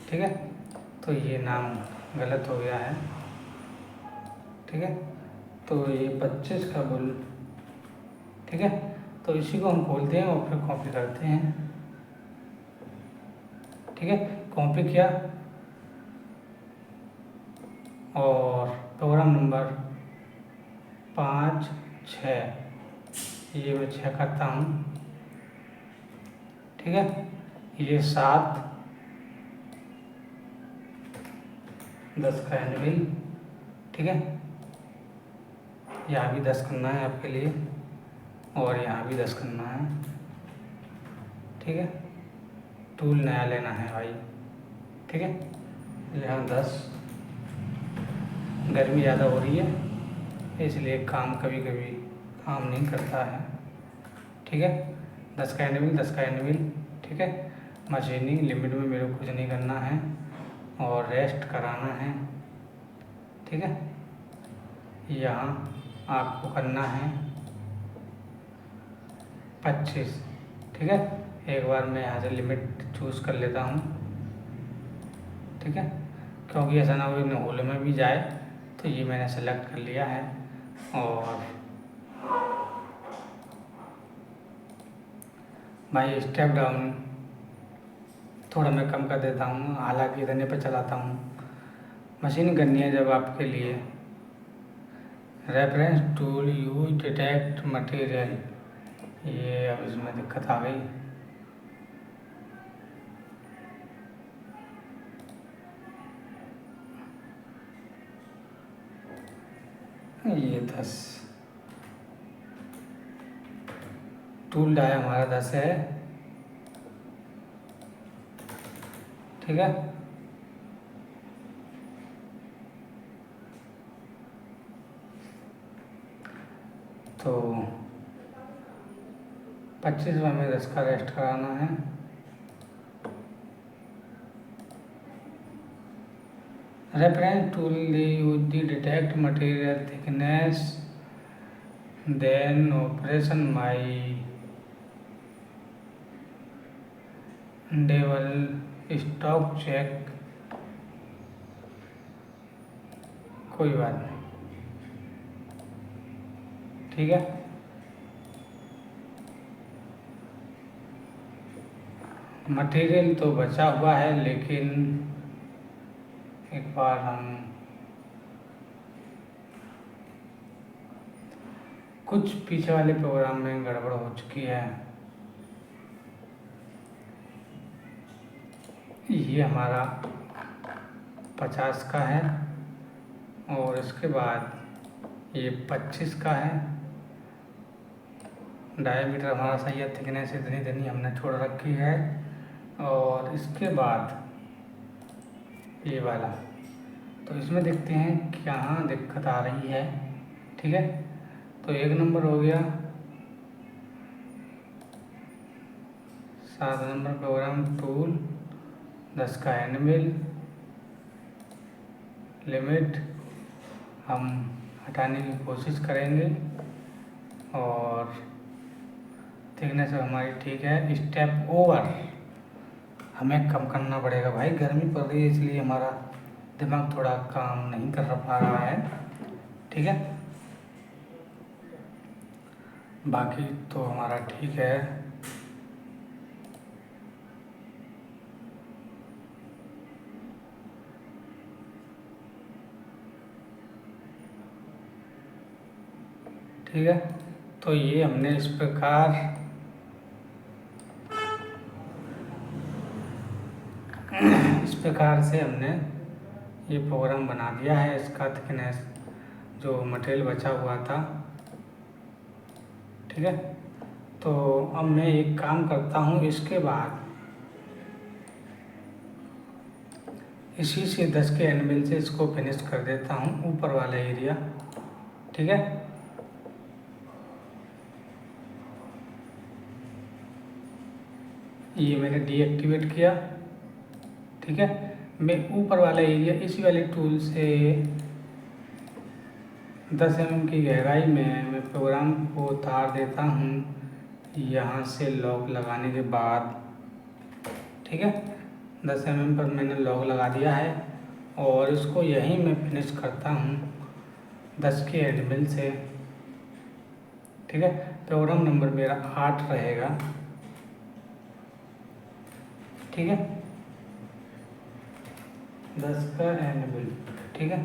ठीक है, तो ये नाम गलत हो गया है। ठीक है, तो ये 25 का बुल। ठीक है, तो इसी को हम खोलते हैं और फिर कॉपी करते हैं। ठीक है, कॉपी किया और प्रोग्राम नंबर 5 6 ये मैं 6 करता हूँ। ठीक है, ये 7 10 का एनिमल। ठीक है, यहाँ भी 10 करना है आपके लिए और यहाँ भी 10 करना है। ठीक है, टूल नया लेना है भाई। ठीक है, यहाँ 10, गर्मी ज़्यादा हो रही है इसलिए काम कभी कभी काम नहीं करता है। ठीक है, 10 का एनिमल 10 का एनिमल। ठीक है, मशीनिंग लिमिट में मेरे को कुछ नहीं करना है और रेस्ट कराना है। ठीक है, यहाँ आपको करना है 25। ठीक है, एक बार मैं यहाँ से लिमिट चूज़ कर लेता हूँ। ठीक है, क्योंकि ऐसा ना हो कि होल में भी जाए, तो ये मैंने सेलेक्ट कर लिया है और भाई स्टेप डाउन थोड़ा मैं कम कर देता हूँ, हालांकि इतने पर चलाता हूँ। मशीन करनी है जब आपके लिए। Reference tool use detect material, ये अब इसमें दिक्कत आ गई। ये 10 टूल डाया हमारा 10 है। ठीक है, तो 25 में हमें 10 का रेस्ट कराना है। Reference tool use the detect material thickness then operation my devil stock check. कोई बात नहीं, ठीक है। मटेरियल तो बचा हुआ है, लेकिन एक बार हम कुछ पीछे वाले प्रोग्राम में गड़बड़ हो चुकी है। ये हमारा 50 का है और इसके बाद ये 25 का है। डायमीटर हमारा सही है, थिकनेस इतनी हमने छोड़ रखी है। और इसके बाद ये वाला, तो इसमें देखते हैं कहाँ दिक्कत आ रही है। ठीक है, तो 1 नंबर हो गया। 7 नंबर प्रोग्राम टूल, 10 का एनिमल लिमिट हम हटाने की कोशिश करेंगे और थिकनेस हमारी ठीक है। स्टेप ओवर हमें कम करना पड़ेगा भाई, गर्मी पड़ रही है इसलिए हमारा दिमाग थोड़ा काम नहीं कर पा रहा है। ठीक है, बाकी तो हमारा ठीक है। ठीक है, तो ये हमने इस प्रकार से हमने ये प्रोग्राम बना दिया है। इसका थिकनेस जो मटेरियल बचा हुआ था। ठीक है, तो अब मैं एक काम करता हूँ, इसके बाद इसी से 10 के एनिमल से इसको फिनिश कर देता हूँ, ऊपर वाला एरिया। ठीक है, ये मैंने डीएक्टिवेट किया। ठीक है, मैं ऊपर वाला एरिया इसी वाले टूल से 10 mm की गहराई में मैं प्रोग्राम को उतार देता हूँ यहाँ से लॉक लगाने के बाद। ठीक है, 10 mm पर मैंने लॉक लगा दिया है और इसको यहीं मैं फिनिश करता हूँ 10 के एनिमल से। ठीक है, प्रोग्राम नंबर मेरा 8 रहेगा। ठीक है, 10 का एनिमल। ठीक है,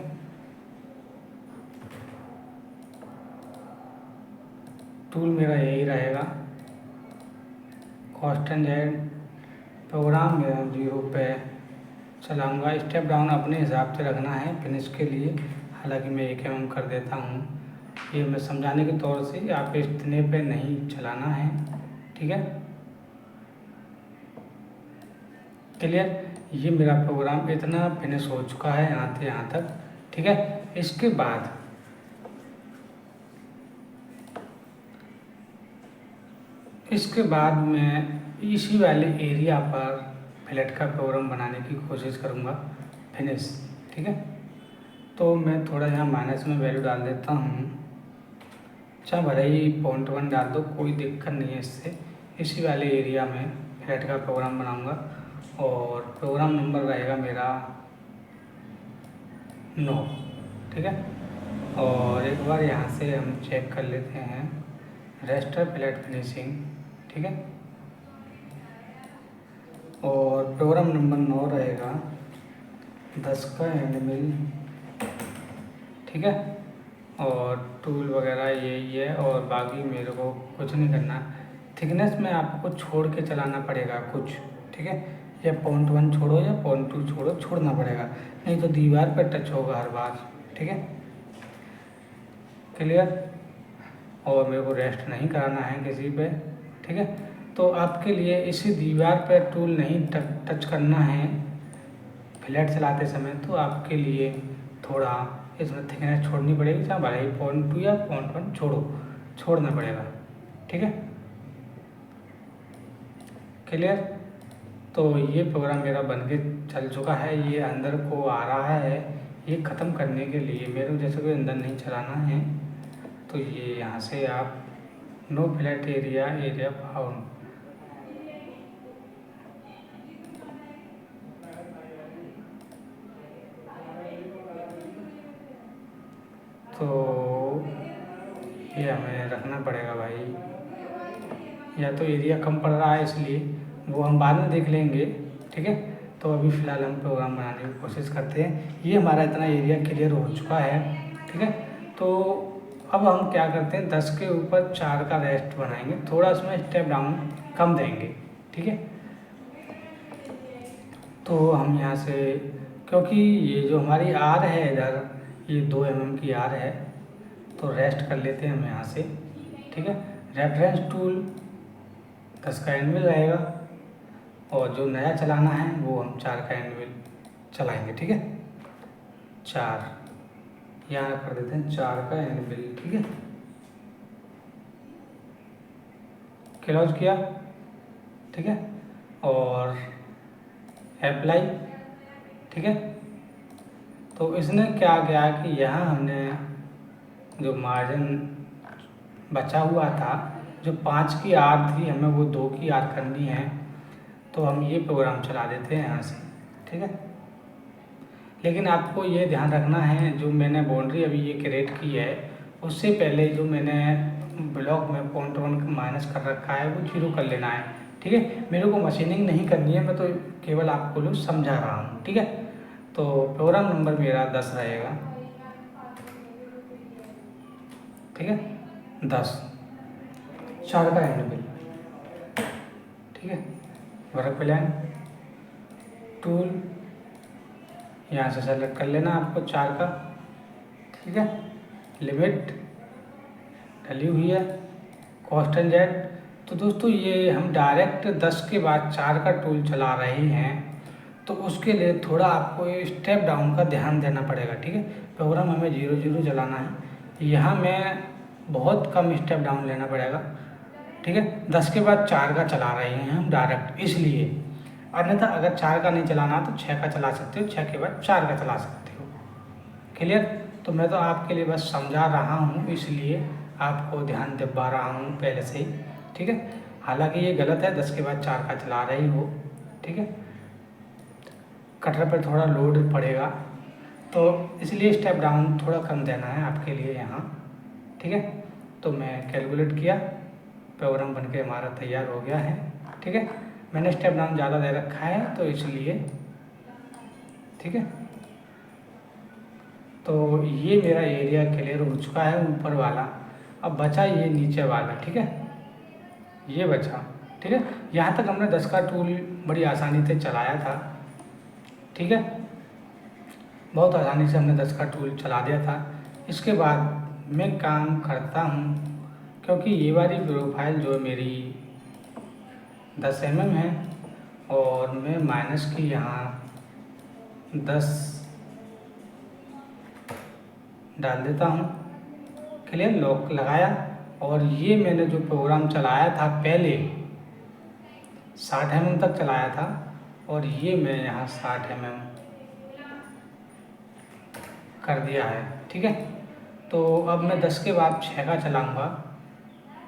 टूल मेरा यही रहेगा। कॉन्स्टेंट जेड प्रोग्राम मेरा 0 पे चलाऊंगा। स्टेप डाउन अपने हिसाब से रखना है फिनिश के लिए, हालांकि मैं 1 mm कर देता हूँ। ये मैं समझाने के तौर से, आप इतने पे नहीं चलाना है। ठीक है, क्लियर। ये मेरा प्रोग्राम इतना फिनिश हो चुका है यहाँ से यहाँ तक। ठीक है, इसके बाद मैं इसी वाले एरिया पर फ्लैट का प्रोग्राम बनाने की कोशिश करूँगा फिनिश। ठीक है, तो मैं थोड़ा यहाँ माइनस में वैल्यू डाल देता हूँ। अच्छा भले 0.1 डाल दो, कोई दिक्कत नहीं है इससे। इसी वाले एरिया में फ्लैट का प्रोग्राम बनाऊँगा और प्रोग्राम नंबर रहेगा मेरा 9। ठीक है, और एक बार यहाँ से हम चेक कर लेते हैं रेस्टर फ्लैट फिनिशिंग। ठीक है, और प्रोग्राम नंबर 9 रहेगा 10 का एनिमल। ठीक है, और टूल वगैरह यही है और बाकी मेरे को कुछ नहीं करना। थिकनेस में आपको छोड़ के चलाना पड़ेगा कुछ। ठीक है, या 0.1 छोड़ो या 0.2 छोड़ो, छोड़ना पड़ेगा, नहीं तो दीवार पर टच होगा हर बार। ठीक है, क्लियर। और मेरे को रेस्ट नहीं कराना है किसी पे। ठीक है, तो आपके लिए इसी दीवार पर टूल नहीं टच करना है फ्लैट चलाते समय, तो आपके लिए थोड़ा इसमें थिकनेस छोड़नी पड़ेगी। चाहे भले ही 0.2 या 0.1 छोड़ना पड़ेगा। ठीक है, क्लियर। तो ये प्रोग्राम मेरा बन के चल चुका है। ये अंदर को आ रहा है, ये ख़त्म करने के लिए मेरे को जैसे कोई अंदर नहीं चलाना है, तो ये यहाँ से आप नो फ्लैट एरिया फाउंड। तो ये हमें रखना पड़ेगा भाई, या तो एरिया कम पड़ रहा है इसलिए, वो हम बाद में देख लेंगे। ठीक है, तो अभी फ़िलहाल हम प्रोग्राम बनाने की कोशिश करते हैं। ये हमारा इतना एरिया क्लियर हो चुका है। ठीक है, तो अब हम क्या करते हैं, 10 के ऊपर 4 का रेस्ट बनाएंगे, थोड़ा उसमें स्टेप डाउन कम देंगे, ठीक है। तो हम यहाँ से, क्योंकि ये जो हमारी आर है इधर, ये 2 mm की आर है, तो रेस्ट कर लेते हैं हम यहाँ से, ठीक है। रेफरेंस टूल 10 का एंड मिल रहेगा, और जो नया चलाना है वो हम 4 का एंड मिल चलाएंगे, ठीक है। 4 यहाँ कर देते हैं, 4 का एंड मिल, ठीक है। क्लोज किया, ठीक है, और अप्लाई, ठीक है। तो इसने क्या किया कि यहाँ हमने जो मार्जिन बचा हुआ था, जो 5 की आर थी, हमें वो 2 की आर करनी है, तो हम ये प्रोग्राम चला देते हैं यहाँ से, ठीक है। लेकिन आपको ये ध्यान रखना है, जो मैंने बाउंड्री अभी ये क्रिएट की है, उससे पहले जो मैंने ब्लॉक में .1 माइनस कर रखा है वो 0 कर लेना है, ठीक है। मेरे को मशीनिंग नहीं करनी है, मैं तो केवल आपको लोग समझा रहा हूँ, ठीक है। तो प्रोग्राम नंबर मेरा 10 रहेगा, ठीक है, 10, 4 का एंड मिल, ठीक है। वर्क प्लान टूल यहाँ से सेलेक्ट कर लेना आपको 4 का, ठीक है। लिमिट डली हुई है, कॉस्ट एंड जेड। तो दोस्तों ये हम डायरेक्ट 10 के बाद 4 का टूल चला रहे हैं, तो उसके लिए थोड़ा आपको ये स्टेप डाउन का ध्यान देना पड़ेगा, ठीक है। प्रोग्राम हमें 0 0 चलाना है, यहाँ मैं बहुत कम स्टेप डाउन लेना पड़ेगा, ठीक है। 10 के बाद 4 का चला रहे हैं हम डायरेक्ट, इसलिए। अन्यथा अगर 4 का नहीं चलाना तो 6 का चला सकते हो, 6 के बाद 4 का चला सकते हो, क्लियर। तो मैं तो आपके लिए बस समझा रहा हूँ, इसलिए आपको ध्यान दिलवा रहा हूँ पहले से ही, ठीक है। हालांकि ये गलत है, 10 के बाद 4 का चला रही हो, ठीक है। कटर पर थोड़ा लोड पड़ेगा, तो इसलिए स्टेप डाउन थोड़ा कम देना है आपके लिए यहाँ, ठीक है। तो मैं कैलकुलेट किया, प्रोग्राम बनके हमारा तैयार हो गया है, ठीक है। मैंने स्टेप डाउन ज़्यादा दे रखा है तो इसलिए, ठीक है। तो ये मेरा एरिया क्लियर हो चुका है ऊपर वाला, अब बचा ये नीचे वाला, ठीक है, ये बचा, ठीक है। यहाँ तक हमने 10 का टूल बड़ी आसानी से चलाया था, ठीक है, बहुत आसानी से हमने 10 का टूल चला दिया था। इसके बाद मैं काम करता हूँ, क्योंकि ये वाली प्रोफाइल जो मेरी 10 mm है, और मैं माइनस की यहाँ 10 डाल देता हूँ, क्लियर। लॉक लगाया, और ये मैंने जो प्रोग्राम चलाया था पहले 60 mm तक चलाया था, और ये मैं यहाँ 60 mm कर दिया है, ठीक है। तो अब मैं 10 के बाद 6 का चलाऊँगा,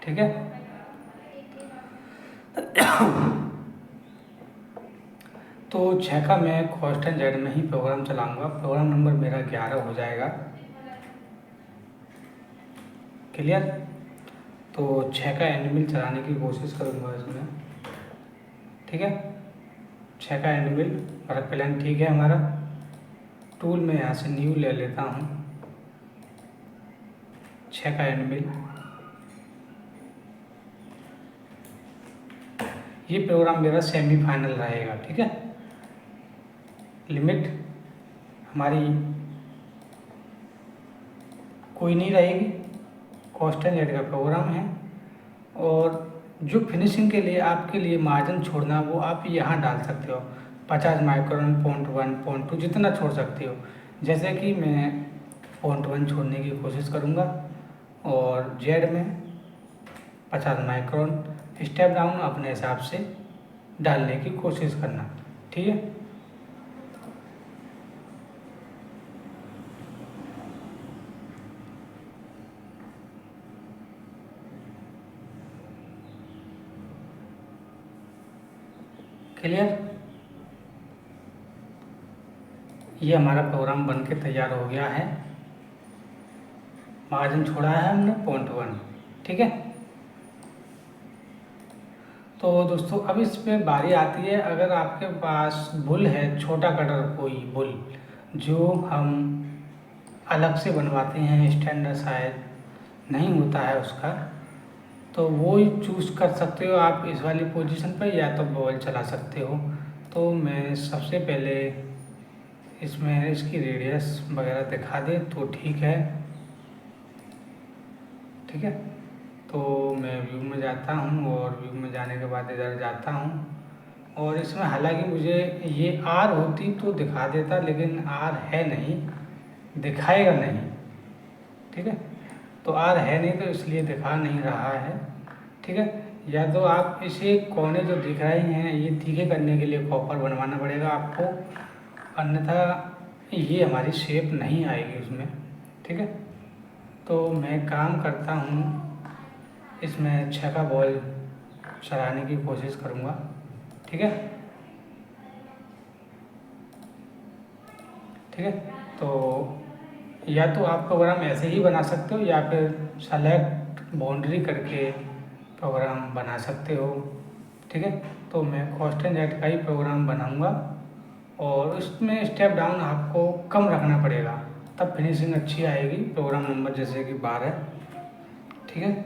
ठीक है। तो 6 का मैं कॉस्ट एंड जेड में ही प्रोग्राम चलाऊँगा, प्रोग्राम नंबर मेरा 11 हो जाएगा, क्लियर। तो 6 का एंड मिल चलाने की कोशिश करूँगा इसमें, ठीक है। 6 का एंड मिल, वर्क प्लान ठीक है हमारा। टूल में यहाँ से न्यू ले लेता हूँ, 6 का एंड मिल। ये प्रोग्राम मेरा सेमीफाइनल रहेगा, ठीक है। लिमिट हमारी कोई नहीं रहेगी, कॉस्ट एंड जेड का प्रोग्राम है, और जो फिनिशिंग के लिए आपके लिए मार्जिन छोड़ना वो आप यहाँ डाल सकते हो, 50 माइक्रोन, 0.1, 0.2 जितना छोड़ सकते हो। जैसे कि मैं 0.1 छोड़ने की कोशिश करूँगा, और जेड में 50 माइक्रोन, स्टेप डाउन अपने हिसाब से डालने की कोशिश करना, ठीक है। क्लियर। ये हमारा प्रोग्राम बनके तैयार हो गया है, मार्जिन छोड़ा है हमने 0.1, ठीक है। तो दोस्तों अब इस पे बारी आती है, अगर आपके पास बुल है, छोटा कटर कोई बुल जो हम अलग से बनवाते हैं स्टैंडर्ड साइज, नहीं होता है उसका, तो वो ही चूज़ कर सकते हो आप इस वाली पोजीशन पर, या तो बॉल चला सकते हो। तो मैं सबसे पहले इसमें इसकी रेडियस वगैरह दिखा दे तो ठीक है। ठीक है, तो मैं व्यू में जाता हूँ और व्यू में जाने के बाद इधर जाता हूँ, और इसमें हालांकि मुझे ये आर होती तो दिखा देता, लेकिन आर है नहीं, दिखाएगा नहीं। ठीक है, तो आर है नहीं तो इसलिए दिखा नहीं रहा है। ठीक है, या तो आप इसे कोने जो दिख रहे हैं ये तीखे करने के लिए कॉपर बनवाना पड़ेगा आपको, अन्यथा ये हमारी शेप नहीं आएगी उसमें। ठीक है, तो मैं काम करता हूँ, इसमें 6 का बॉल चलाने की कोशिश करूँगा। ठीक है, ठीक है, तो या तो आप प्रोग्राम ऐसे ही बना सकते हो, या फिर सेलेक्ट बाउंड्री करके प्रोग्राम बना सकते हो। ठीक है, तो मैं कॉन्स्टेंट एट का ही प्रोग्राम बनाऊंगा, और उसमें स्टेप डाउन आपको कम रखना पड़ेगा, तब फिनिशिंग अच्छी आएगी। प्रोग्राम नंबर जैसे कि 12। ठीक है,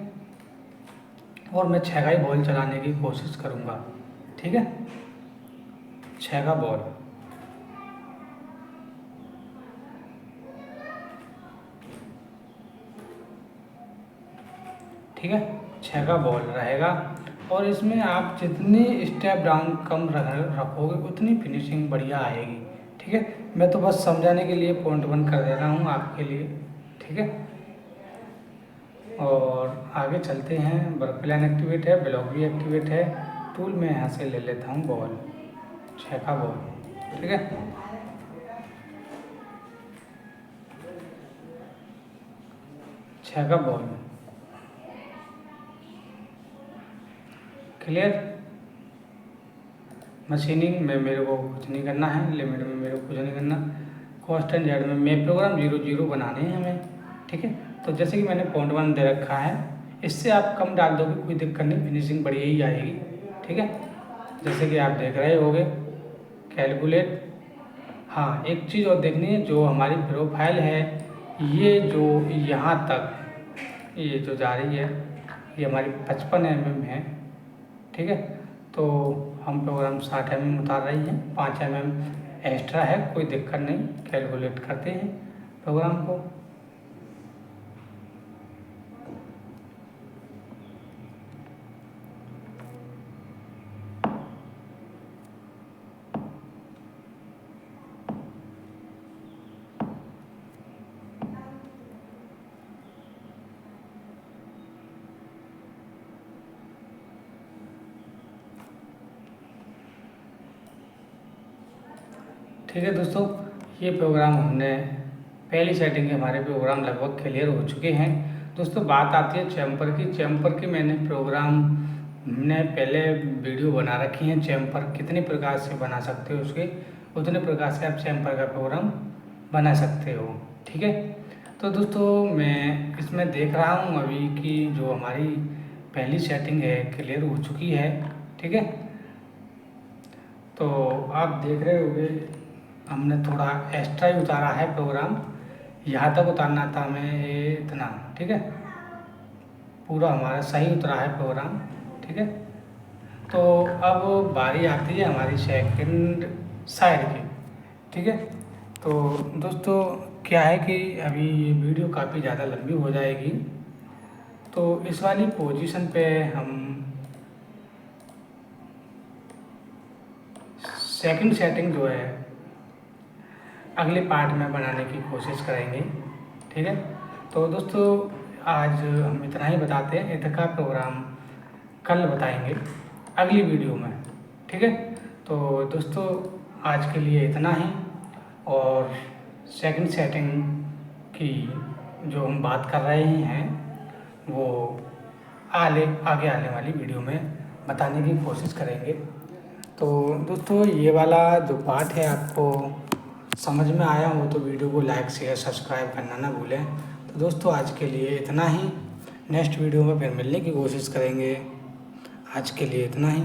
और मैं 6 का ही बॉल चलाने की कोशिश करूँगा। ठीक है, 6 का बॉल। ठीक है, 6 का बॉल रहेगा, और इसमें आप जितनी स्टेप डाउन कम रखोगे उतनी फिनिशिंग बढ़िया आएगी। ठीक है, मैं तो बस समझाने के लिए पॉइंट 1 कर दे रहा हूँ आपके लिए। ठीक है, और आगे चलते हैं। वर्क प्लान एक्टिवेट है, ब्लॉक भी एक्टिवेट है। टूल में यहाँ से ले लेता हूँ बॉल, 6 का बॉल। ठीक है, छः का बॉल क्लियर। मशीनिंग में मेरे को कुछ नहीं करना है, लिमिट में मेरे को कुछ नहीं करना, कॉन्स्टेंट जेड में मैं प्रोग्राम 0 0 बनाने हैं हमें। ठीक है, तो जैसे कि मैंने पॉइंट 1 दे रखा है, इससे आप कम डाल दोगे कोई दिक्कत नहीं, फिनिशिंग बढ़िया ही आएगी। ठीक है, जैसे कि आप देख रहे होगे कैलकुलेट। हाँ, एक चीज़ और देखनी है, जो हमारी प्रोफाइल है ये जो यहाँ तक ये जो जा रही है ये हमारी 55 mm है। ठीक है, तो हम प्रोग्राम 60 mm उतार रही हैं, 5 mm एक्स्ट्रा है, कोई दिक्कत नहीं, कैलकुलेट करते हैं प्रोग्राम को। ठीक है दोस्तों, ये प्रोग्राम हमने पहली सेटिंग के हमारे प्रोग्राम लगभग क्लियर हो चुके हैं। दोस्तों बात आती है चैम्पर की। चैम्पर की मैंने प्रोग्राम हमने पहले वीडियो बना रखी है, चैम्पर कितने प्रकार से बना सकते हो उसके, उतने प्रकार से आप चैम्पर का प्रोग्राम बना सकते हो। ठीक है, तो दोस्तों मैं इसमें देख रहा हूँ अभी कि जो हमारी पहली सेटिंग है क्लियर हो चुकी है। ठीक है, तो आप देख रहे होंगे हमने थोड़ा एक्स्ट्रा ही उतारा है प्रोग्राम, यहाँ तक उतारना था हमें ये इतना। ठीक है, पूरा हमारा सही उतरा है प्रोग्राम। ठीक है, तो अब बारी आती है हमारी सेकंड साइड की। ठीक है, तो दोस्तों क्या है कि अभी ये वीडियो काफ़ी ज़्यादा लंबी हो जाएगी, तो इस वाली पोजीशन पे हम सेकंड सेटिंग जो है अगले पार्ट में बनाने की कोशिश करेंगे। ठीक है, तो दोस्तों आज हम इतना ही बताते हैं, इतना का प्रोग्राम कल बताएंगे अगली वीडियो में। ठीक है, तो दोस्तों आज के लिए इतना ही, और सेकंड सेटिंग की जो हम बात कर रहे हैं वो आगे आने वाली वीडियो में बताने की कोशिश करेंगे। तो दोस्तों ये वाला जो पार्ट है आपको समझ में आया हो तो वीडियो को लाइक शेयर सब्सक्राइब करना ना भूलें। तो दोस्तों आज के लिए इतना ही, नेक्स्ट वीडियो में फिर मिलने की कोशिश करेंगे। आज के लिए इतना ही।